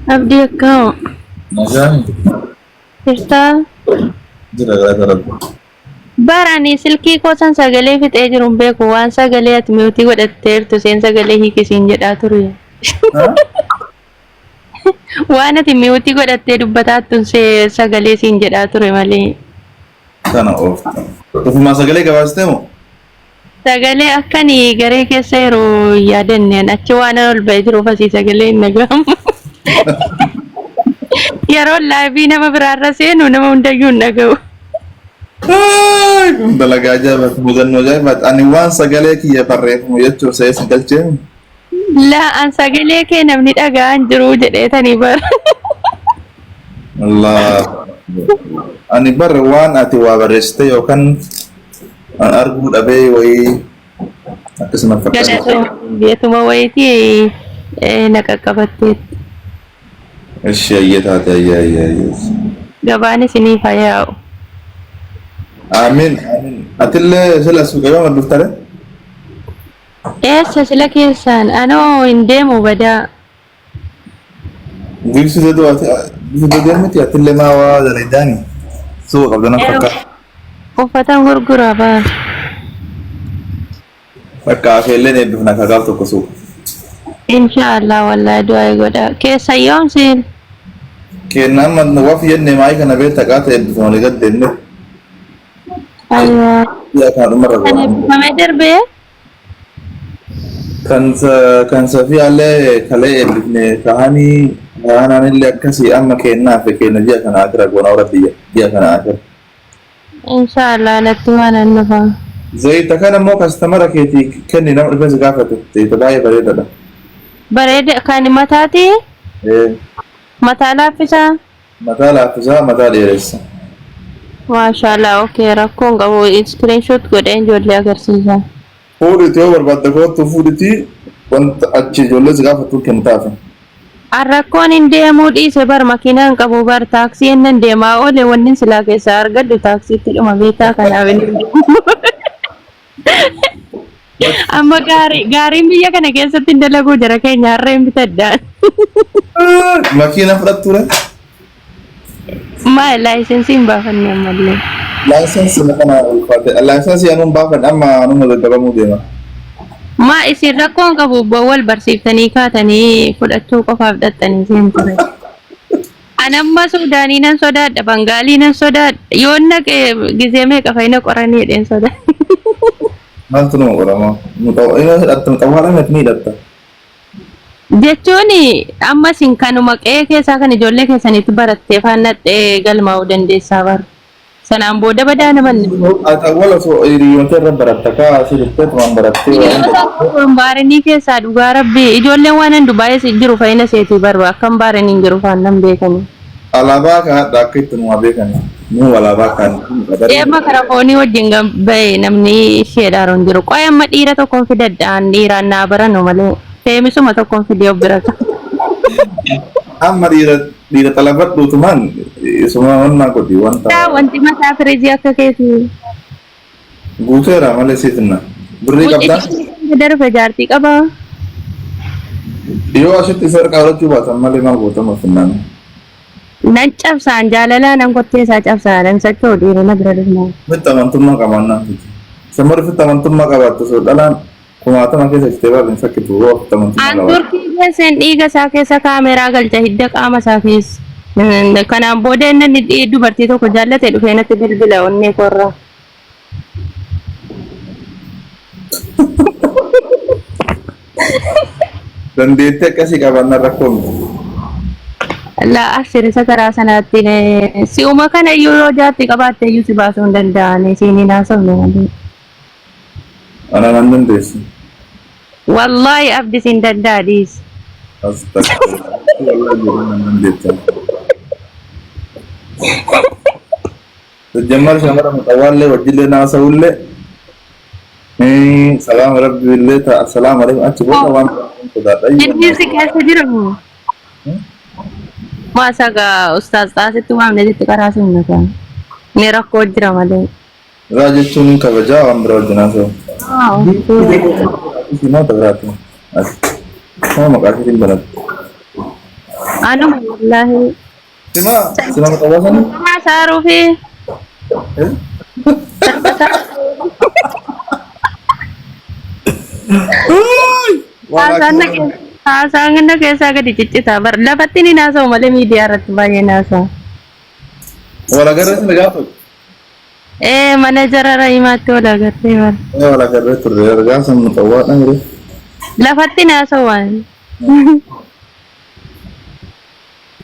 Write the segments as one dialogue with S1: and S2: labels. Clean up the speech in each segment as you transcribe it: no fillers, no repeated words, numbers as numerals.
S1: Abdii akkam
S2: Nagaan
S1: jirtaa?
S2: jira gara
S1: Barani silkii koosan sagalee fixee jiru hin beeku waan sagalee ati miutii godhatteertu seen sagalee hiikisiin jedhaa ture. Waan ati miutii godhattee dubbataattu sagalee siin jedhaa ture malee.
S2: kana oofta. Ofumaa sagalee gabaastee moo?
S1: Sagalee akkanii garee keessa yeroo yaadanneen achi waan ol ba'ee jiruuf asii sagalee hin dhagahamu. Yeroo laabii nama biraarra seenu nama hundayyuu hin dhaga'u.
S2: Kun dalagaa ajaa'ibaa mudannoo ajaa'ibaa ani waan sagalee kiyya barreeffamu jechuun seessa galchee
S1: La'aan sagalee kee namni dhaga'an jiru jedheetanii bara.
S2: Allah ani barre waan ati waa barreessite yookaan an arguu dhabee wayii akkasuma fakkaata.
S1: Beetuma wayitii na qaqqabatteetti.
S2: Ishee ayyee taate ayyee.
S1: Gabaan isiniif haa yaa'u.
S2: Amiin amiin. Atillee sila suuqee waan dhuftare?
S1: Eessa sila keessaan anoo hin deemu badaa.
S2: Biifsite deemti atillee maa waa dalaydani suuqa qabdana fakkaata.
S1: Uffatan gurguraa baa.
S2: Fakka afeelleen eebbifna kakaaf tokko suuqa.
S1: Inshaallah wallahi du'aa godha. Keessa yoomsiin.
S2: Kennaan waf yenne maayii kana beektaa qaata eebbifama walii gad deemne.
S1: Ayyaa.
S2: Yaa kana dhumarra
S1: Kan
S2: goona.
S1: eebbifamee darbee?
S2: Kan safiyaallee kalee eebbifne kahanii kahananillee akkasii amma kennaaf kenna ji'a kana akira goona warra ji'a kana akira.
S1: Inshaallah natti waan hin dhufa.
S2: Zayita kana immoo kastamara keetii kenni nama dhufes gaafate zayita baay'ee bareedadha.
S1: Bareeda kan mataati? Mataa laaffisaa?
S2: Mataa laaffisaa mataa dheeressa.
S1: Maashaallah okay rakkoon qabu screenshot godheen ijoollee agarsiisa.
S2: Fuudhiti yoo barbaadde kootu fuudhiti wanta achi ijoollee si gaafatu kennu taafe.
S1: Rakkoon hin deemuu dhiise bar makiinaan qabu bar taaksii hin deemaa oole wanni silaa keessaa argaddu taaksiitti dhuma beektaa kanaaf hin amma gaariin biyya kana keessatti hin dalaguu jara keenya harreen bitaddaan.
S2: Makiina fudhatture?
S1: Maa laayisensiin baafannee ammallee.
S2: Laayisensi kana ulfaate. Laayisensi anuun baafadhe amma anuma gaggabamuu deema.
S1: Maa isin rakkoon qabu wal barsiiftanii kaatanii fudhachuu qofaaf dhaxxanii seen ture. Anamma Suudaanii nan sodaadha, Bangaalii nan sodaadha. Yoo naqee gizee meeqa fayyina qoranii jedheen sodaadha.
S2: Maaltu nama qorama? Xawwaara ni hidhatta.
S1: Jechuun amma isin kanuma qe'ee keessaa kan ijoollee keessanitti barattee faannadhee galmaa'uu dandeessaa bara. Sanaan booda badaa namanni.
S2: Xawwaala osoo hiriyootee irra baratta kaa asirratti waan barattee waan
S1: Baarenii keessaa dhugaa rabbii ijoolleen waan hin dubaayee jiru fayyina seetii barba akkam baareniin jiru faannan beekanii.
S2: alaabaa kaadha akka itti numa beekani. Nuu alaabaa kan
S1: Deema kara foonii wajjin bahee namni isheedhaan hin jiru. Qo'ee amma dhiira tokkoon fidaddaan dhiiraan naa baranu malee feemisuma tokkoon fidee of bira qaba.
S2: amma dhiira xalabadhuutumaan isuma wannaa godhi wanta
S1: Wanti mataa firiijii akka keetii.
S2: guuteera malee siifinna. Birrii qabdaa?
S1: Darbe jaartii qabaa.
S2: Yoo asitti isa harkaa godhachuu baatan malee maal gootama finnaan.
S1: Nan cabsaan jaalalaa nan kottee isaa cabsaa nan sachoo dhiira na bira dhufnaa.
S2: Fitta amantummaa qabaannaan fiti. Sammarri fitta amantummaa qabaattu osoo dhalaan kumaatama keessa jettee baafin fakkitu yoo fitta amantummaa
S1: An
S2: qabaattu.
S1: turkii keessan dhiiga isaa keessa kaameraa galcha hidda qaama isaa keessa. Kanaan booda inni dubartii tokko jaallatee dhufee natti bilbila onnee korraa.
S2: Dandeettee akkasii qabaannaan rakkoo miti.
S1: La asirisa karaa sanaatti si'uma kana iyyuu yoo jaatti qabaatte iyyuu si baasuu hin danda'an isiin haasofne malee.
S2: Ana nan dandeessu.
S1: Wallaahi abdii siin danda'a dhiis.
S2: Sejjammar shamara mutawaallee wajjillee naasa'ullee salaam rabbiillee ta'a salaam alaikum achi booda waan sodaadha.
S1: Jirbiirsi keessa jiramu. Maasaga ustaaz taasitti waamne jetti karaa siin nagaan. Ni rakkoo jira malee.
S2: Irraa jechuun kabajaa waan bira wajjin haasa'u. Isinaa ta'aati. Sama maqaa isheetiin banatu.
S1: Ano wallahi.
S2: Sila matawasan?
S1: Sama sa Rufi.
S2: Eh? Uy!
S1: Haasaan na keessa gadi ciccita bar lafatti ni naasa'u malee miidiyaa irratti baay'ee naasa'u.
S2: Wala garreetti na gaafatu.
S1: Mana jarara himaatti wal agartee bar.
S2: Wala garreetti turre argaa san mutawwaadhaan jiru.
S1: Lafatti naasa'u waan.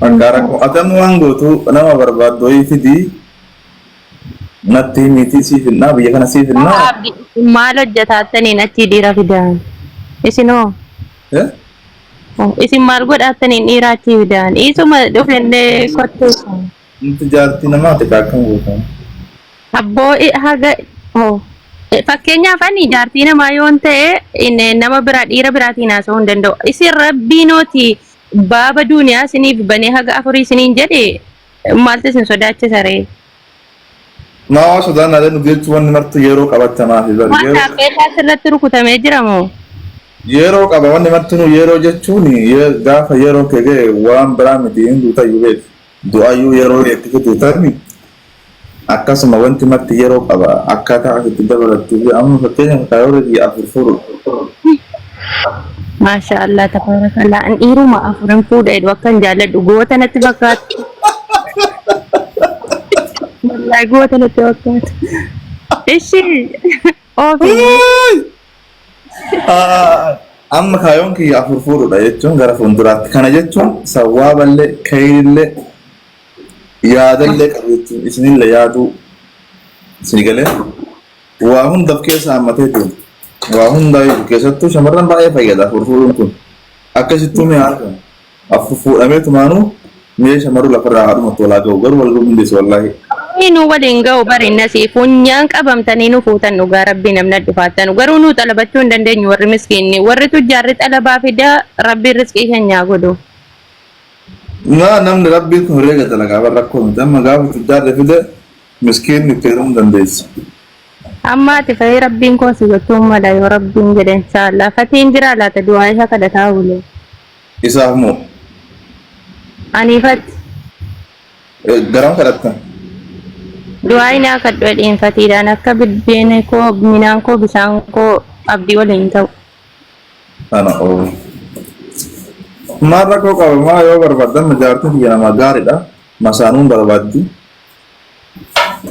S2: Anggaara ko atan waan gootu nama barbaaddu fidi natti miti siifannaa biyya kana siifannaa.
S1: Maal hojjetaattaniin achi dhiira fidan? Isinoo? Isin maal godhattaniin dhiira achi fidan? Isuma dhufennee kotteessan.
S2: Inti jaartii namaati kaakkan gootan.
S1: Abboo haga fakkeenyaaf ani jaartii namaa yoon ta'e nama biraa dhiira biraatiin haasa'uu hin danda'u. Isin rabbiinooti baaba duuniyaa isiniif banee haga afurii isiniin jedhe maaltu isin sodaachisa ree?
S2: Maa sodaan na nu jechuun wanni marti yeroo qabattamaa fi bari.
S1: Waan taappellaa asirratti rukutamee jira moo?
S2: Yeroo qaba wanni marti nu yeroo jechuun gaafa yeroo kegee waan biraa miti hin duutayyuu beeku. Du'aayyuu yeroo itti fituutarni akkasuma wanti marti yeroo qaba akkaataa asitti dabalattuu fi amma fakkeenyaaf kaayoorii afur furu.
S1: Masha Allah tabarakallah an dhiiruma afuran fuudha jedhu akkan jaalladhu goota natti fakkaatu. Wallahi goota natti fakkaatu. Ishi
S2: amma kaayoon kiyya afur fuudhudha jechuun gara fuulduraatti kana jechuun sawwaaballee kayirillee yaadallee qabu jechuun isinillee yaaduu isin galee waa hundaaf keessa hammateetu waa hundaa keessattuu shamarran baay'ee fayyada afur fuudhuun kun akkasittuu mi'a argamu afur fuudhameetu maanuu mee shamarru lafarraa haadhumatti walaa ga'u garuu wal gumdeessu wallaahi.
S1: Nu waliin ga'u bari nasi funyaan qabamtanii nu fuutan dhugaa rabbii namna dhufaatan garuu nu xalabachuu hin dandeenyu warri miskiinni warri tujjaarri xalabaa fida rabbiin riskii keenyaa godhu.
S2: Namni rabbiin kun reega dalagaa barra akkoo miti amma gaafa tujjaarri fide miskiinni itti hir'uu hin dandeessu.
S1: Amma ati fayyii rabbiin koo si gochuun mala yoo rabbiin jedhan saala fatiin jira laata du'aa isa kadhataa bule.
S2: Isaaf moo?
S1: Aniifatti.
S2: Garam kadhattan?
S1: Du'aa inni akka dhuunfatiidhaan akka biddeen koo midhaan koo bishaan koo abdii waliin ta'u.
S2: Ana oo. Maal rakkoo qaba maa yoo barbaadan majaartiin biyya namaa gaariidha. Masaanuun barbaaddi.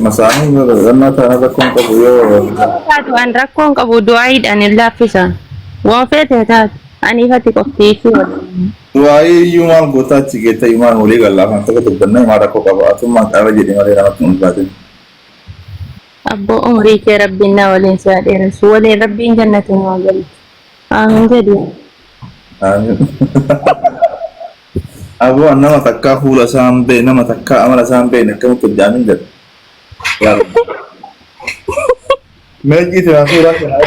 S2: Masaanuun barbaadan taana rakkoon qabu yoo.
S1: Taatuwaan rakkoon qabu du'aayiidhaan hin laaffisa. Waan feete taatu aniifatti qoftii fi waliin.
S2: Du'aayi iyyuu maal gootaa achi geetta imaan walii gallaafan tokko dubbannaa maal rakkoo qaba atummaan qaaba jedhee malee namatti hin ulfaatin.
S1: Abboo umrii kee rabbiin naa waliin si dheeressu waliin rabbiin jannatiin waa galchu. Amiin jedhu.
S2: Aboo nama takkaa fuula isaan bee nama takkaa amala isaan bee akkamitti hojjaamin jedhu. Meejjii siraa suuraa kanaa.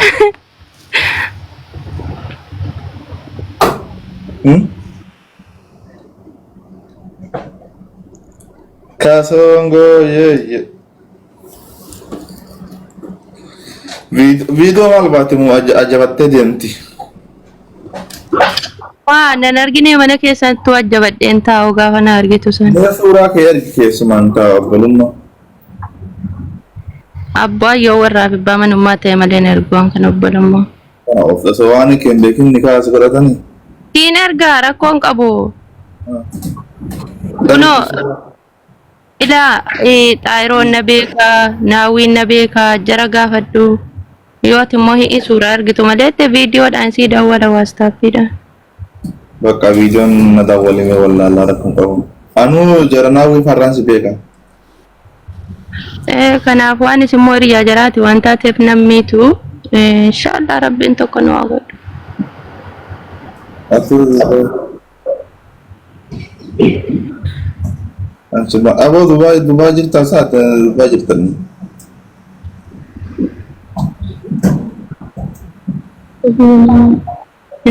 S2: Kasongo ye. Video maal baate mu ajabattee deemti.
S1: Waan nan argine mana keessattuu ajabadheen taa'u gaafa na argitu san.
S2: Mana suuraa kee argi keessumaan taa'u obbolummaa.
S1: Abbaa yoo warraaf abbaa manummaa ta'e malee na arguun kan obbolummaa.
S2: Of tasoo waan keen beekin ni kaas godhatanii.
S1: Siin argaa rakkoon qabu. Kunoo ilaa xaayiroon na beekaa naawwiin na beekaa jara gaafadhu yoo ati immoo hi'i suuraa argitu malee viidiyoodhaan sii daawwala waastaappiidhaan.
S2: Bakka viidiyoon na daawwalimee wallaalaa rakkoon qabu. Anuu jara naawwii farraan si beeka.
S1: Kanaaf waan isin immoo hiriyaa jaraati waan taateef nammiitu inshaallah rabbiin tokko nu haa godhu.
S2: Aboo Dubaay jirtaa isaati Dubaay jirtanii.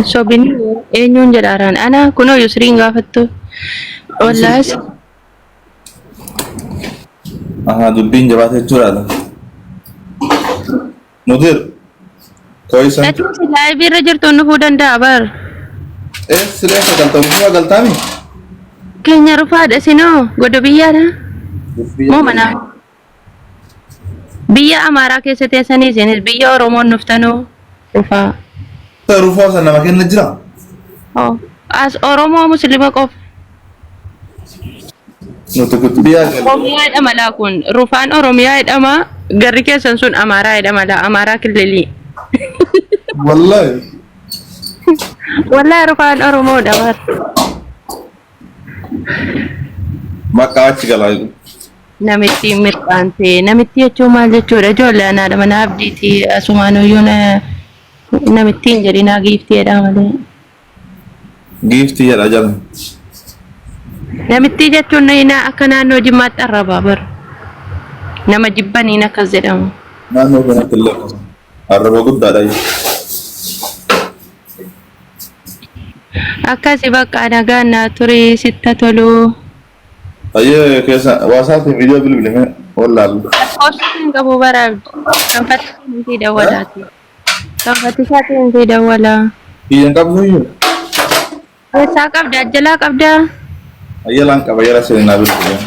S1: Sobin eenyuun jedhaaraan ana kunoo Yusriin gaafattu wallaas.
S2: Dubbiin jabaatee jiraata. Mudir Koisan.
S1: Ati laayivii irra jirtu nufuu danda'a bar.
S2: Silee sagaltamuu galtaami.
S1: keenya rufaadha sinoo goda biyyaadha moo mana biyya amaaraa keessa teessanii isinis biyya oromoon nuftanuu rufaa
S2: rufaa sana nama kenna jira
S1: as oromoo muslima qof
S2: nuti guddiyaa
S1: oromiyaa jedhama laa kun rufaan oromiyaa jedhama garri keessan sun amaaraa jedhama laa amaaraa kililii
S2: wallahi
S1: wallahi rufaan oromoo dabar
S2: maqaa achi galaa
S1: namitti mirqaante namitti jechuun maal jechuudha ijoollee anaadha mana abdiiti asumaanoyyuu namitti hin jedhinaa giiftii jedhaa malee
S2: giiftii jedha jala
S1: namitti jechuun akka naannoo jimmaatti arrabaa bar nama jibbaniin akkas jedhamu
S2: naannoo kanatti illee arraba guddaadha
S1: akkasi bakka nagaan naa turii sitta toluu
S2: ayyee keessa waasaatti viidiyoo bilbilee wallaalu
S1: hoosuutiin qabu baraabdi kanfatisaatiin fi dawwalaati kanfatisaatiin fi dawwalaa
S2: iyyan qabdu iyyuu
S1: keessaa qabda ajjalaa qabdaa
S2: ayyalaan qaba yara seenaa bilbilee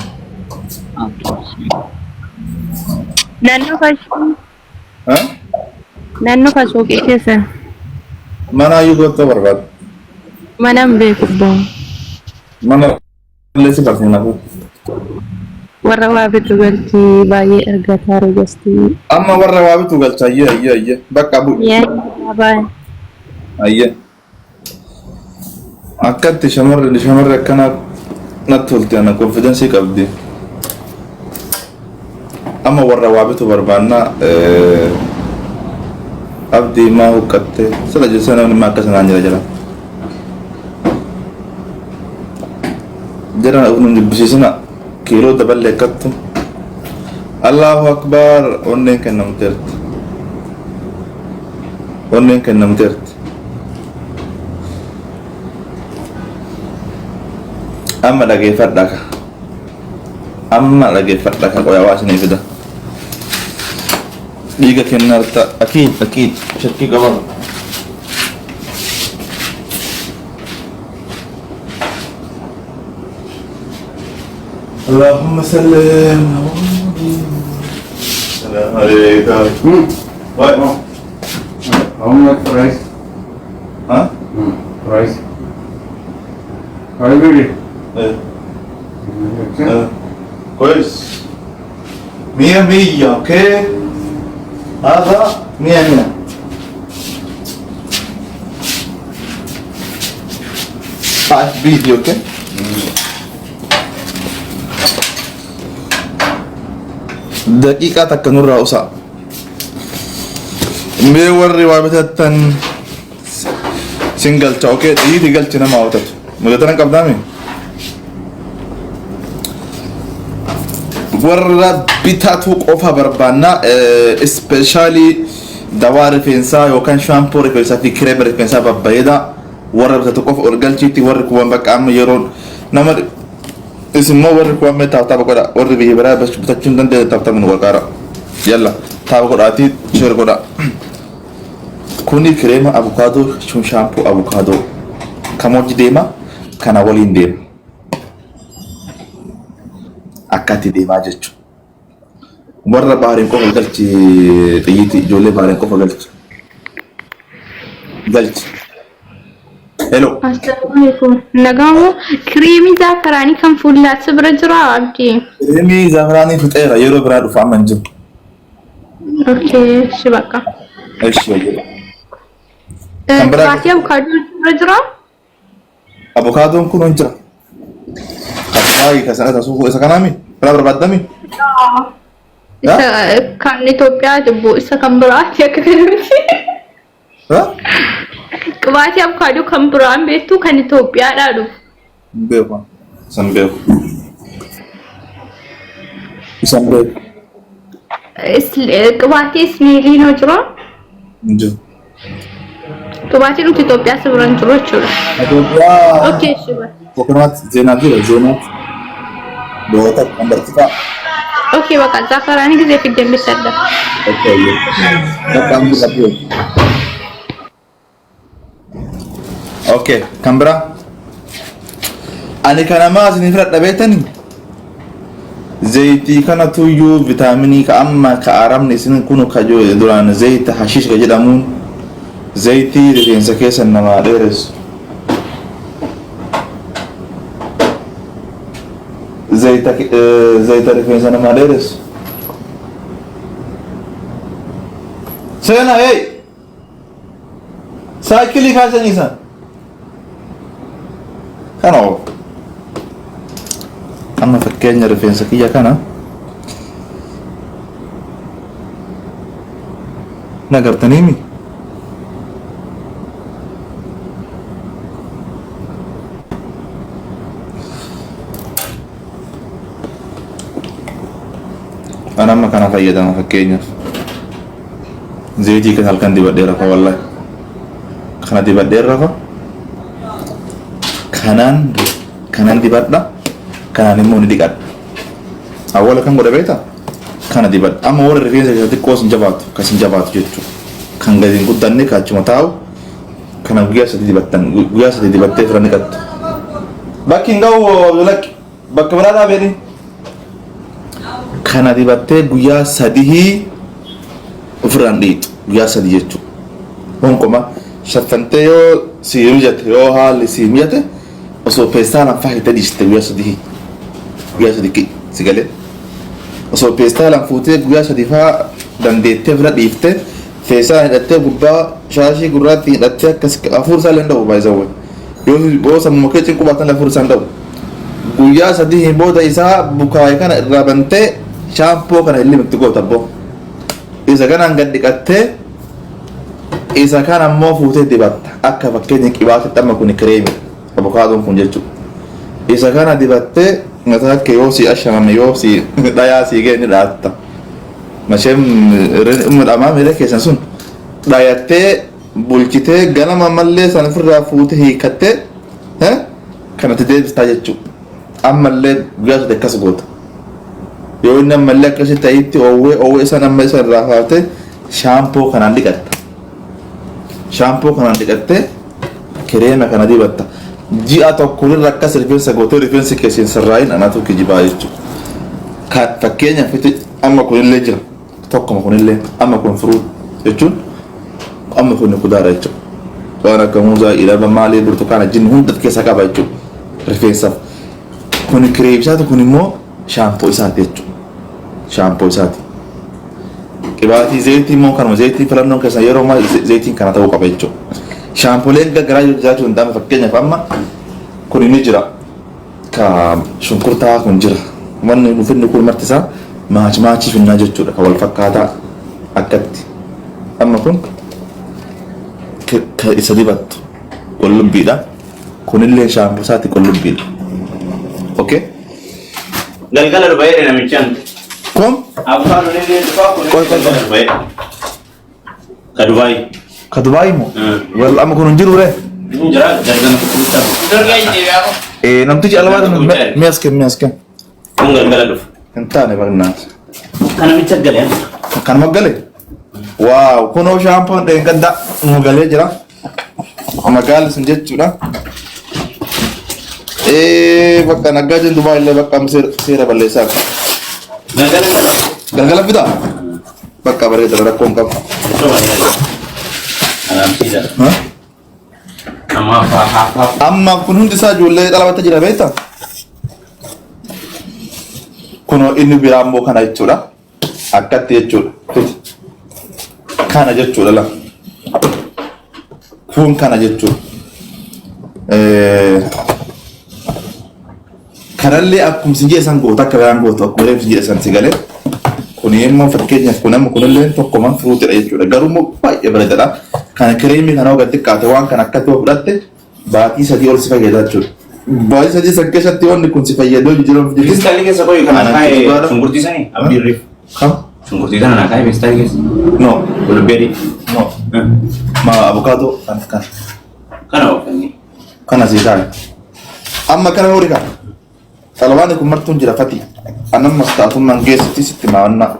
S1: naannoo fasuuqii keessa
S2: mana ayyuu gootoo barbaadu
S1: mana hin beeku
S2: mana illee si barsiinafu
S1: warra waa bitu galchi baay'ee argataa rogastii
S2: amma warra waa bitu galcha ayye bakka bu ayye akkatti shamarre akkana natti tolte ana confidence qabdi amma warra waa bitu barbaanna abdi ma huqqatte sala jesana ma akkasana jira جرنا أقول بسيسنا كيلو دبل لكتم الله أكبر ونين كنا مترت أما لقي فردك قوي واسني بدا ليك كنا أكيد شكي قبل اللهم سلم السلام عليكم واي
S3: How much price?
S2: ها
S3: Price? How you read it?
S2: كويس 100 اوكي هذا 100 بعد فيديو اوكي دقيقة تكنور رأوسا ميور روابطة سنجل اوكي تيجي تقل تنا ما وتت مدتنا قبضامي ورا بيتاتو قفا بربانا اسبيشالي دوار فينسا يوكان شامبو ريفينسا في كريم ريفينسا ببايدا ورا بيتاتو قفا اورجالتي ورا كوان بك عم يرون نمر اسمه ورا كوان متا تابا كودا ورا بيه برا بس بتاچون دند تابتا من ورقارا يلا تابا كودا اتي شير كودا كوني كريم افوكادو شون شامبو افوكادو كاموجي ديما كانا ولين ديما akkatti deemaa jechuudha. Warra baariin qofa galchi xiyyiiti ijoollee baariin qofa galchi. Hello.
S4: Assalamualaikum. Nagamu krimi zafarani kan fulla sibra jira abdi.
S2: Krimi zafarani fixeera yeroo biraa dhufa amma hin jiru.
S4: Okay, shibaka.
S2: Eshi wajjira.
S4: Baati avocado sibra jira?
S2: Avocaadoon kun hin jira. Kasai kasana tasu isa kanami pernah berbadami
S4: Isa kan Ethiopia jebbu isa kan berat ya kekanamti Baati avocado kan beran betu kan Ethiopia dadu
S2: Beba sambil
S4: Baati ismili no jira
S2: Nju
S4: Baati nu Ethiopia sebran jira jira Okay shiba
S2: Coconut zena dulu zena dua tak gambar kita
S4: Okay bakal zafarani ጊዜ ፊት እንደሚሰዳ
S2: oke ya datang di lagi oke kamera أنا كان ما أزني فرد بيتني زيتي كان تويو فيتاميني كأما كأرامني سنين كونوا كجو دولان زيت حشيش كجدامون زيتي رفين سكيس النما ديرس زيت رفين سنما ديرس سينا اي سايكلي كاسن إنسان كانوا أما فكرني رفين سكية كنا نقر تنيمي أنا ما كان فايدة ما فكرني زيتي كان هالكن دي بديرة والله كان دي بديرة كانان دي بدرة كان نموني ديكات أولا كان قد بيتا كان ديبات أما ورا رفين سكتي كوس جبات كاسين جبات جتو كان قاعدين قدامي كاتش متاو كان ويا سدي ديباتن ويا سدي ديباتة فراني كات باكين غاو لك باكمرا لا بيري كان ديباتة ويا سديه فراني ويا سدي جتو هون كما شفتنتيو سيرجت يو حال سيميته وسو بيستانا فاهي تديشت ويا سديه guyyaa sadii si galee osoo peestaalaan fuutee guyyaa sadii fa'aa dandeettee bira dhiiftee feesaan hidhattee gubbaa shaashii gurraatti hidhattee akkas hafuura isaa illee hin dha'u baay'isawwan yoo sammuu kee cinquu baatan hafuura isaa hin dha'u guyyaa sadii booda isaa bukaayee kana irraa bantee shaampoo kana illee mitti goota abboo isa kanaan gad dhiqattee isa kan ammoo fuutee dibatta akka fakkeenya qibaatitti amma kun kireemi abukaadoon kun jechuudha isa kana dibattee ngata ke yo si ashamame yo si daya si ge ni datta mashem umma mere ke sansun dayatte bulchite ganama malle san furra fuute hikatte ha kana tede stajechu amalle gas de kasgot yo inna malle kasi tayitti owe san amma san rafate shampoo kana digatte krema kana dibatta ji'a tokko irra akkas rifeensa gootee rifeensi keesseen sirraayin anaatu kijibaa jechuudha. Kan fakkeenyaaf amma kunillee jira tokkuma kunillee amma kun furuut jechuun amma kun kudaara jechuudha. Waan akka muuzaa ilaalma maalii burtukaana jinni hunda keessa qaba jechuudha rifeensaaf. Kun kireebsaatu kun immoo shaampoo isaati jechuudha. Shaampoo isaati. Qibaatii zayitii immoo kanuma zayitii filannoon keessa yeroo ammaa zayitiin kana ta'uu qaba jechuudha. Shaampoleen garaagaraa jiraachuu hin danda'an fakkeenyaaf amma kun inni jira ka shunkurtaa kun jira wanni dhufinni kun marti isaa maachii finnaa jechuudha ka wal fakkaataa akkatti amma kun ka isa dibattu qullubbiidha kunillee shaampoo isaati qullubbiidha okay
S5: galgala dhubayee namichaan
S2: kom
S5: afaan olii dhufaa kun ka Dubaay
S2: ka Dubaay mo wal amma kun jiru re
S5: jira galgala kutuuta
S2: namtichi alwaatan miasken
S5: kun galgala dhufa
S2: intaane bagnaat
S5: kana micha galee
S2: kan magale waaw kunoo shaampoon dheengadda magalee jira magaala sun jechuudha bakka naggaajin Dubaay illee bakka seera balleessaa galgala fidaa bakka bareeda rakkoon qabu amma kun hundi isaa ijoollee dhalabata jira beekta kunoo inni biraa immoo kana jechuudha akkatti jechuudha kana jechuudha la kun kana jechuudha kanallee akkuma sinjee san gootu akka biraan gootu akkuma reefu sinjee san si galee kun immoo fakkeenyaaf kun amma kunillee tokkoman furuutidha jechuudha garuu immoo baay'ee bareedaadha kana kireemii kana wagatti qaate waan kana akkatti fudhatte baatii sadii ol si fayyada jechuudha baatii sadii san keessatti wanni kun si fayyadoo jijjiiramuuf jechuudha.
S5: Pistaalii keessa qoyi kana kaa'ee shunkurtiisanii abdiirriif.
S2: Kam?
S5: Shunkurtiisana naa kaa'ee pistaalii keessa.
S2: No.
S5: Qullubbii
S2: No. Ma abukaadoo kan.
S5: Kana oofanii.
S2: Kana sii kaa'e. Amma kana horii kaa'e. Talabaan kun martuun jira fati. Annan mastaatummaan geessitti sitti maawannaa.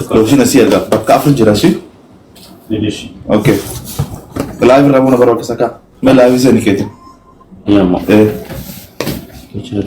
S2: Looshiina si erga bakka afur jira si. Okay. Live irraa buna baroo keessa kaa. Mee live isa ni keeti.
S5: Yamma. Geçelim.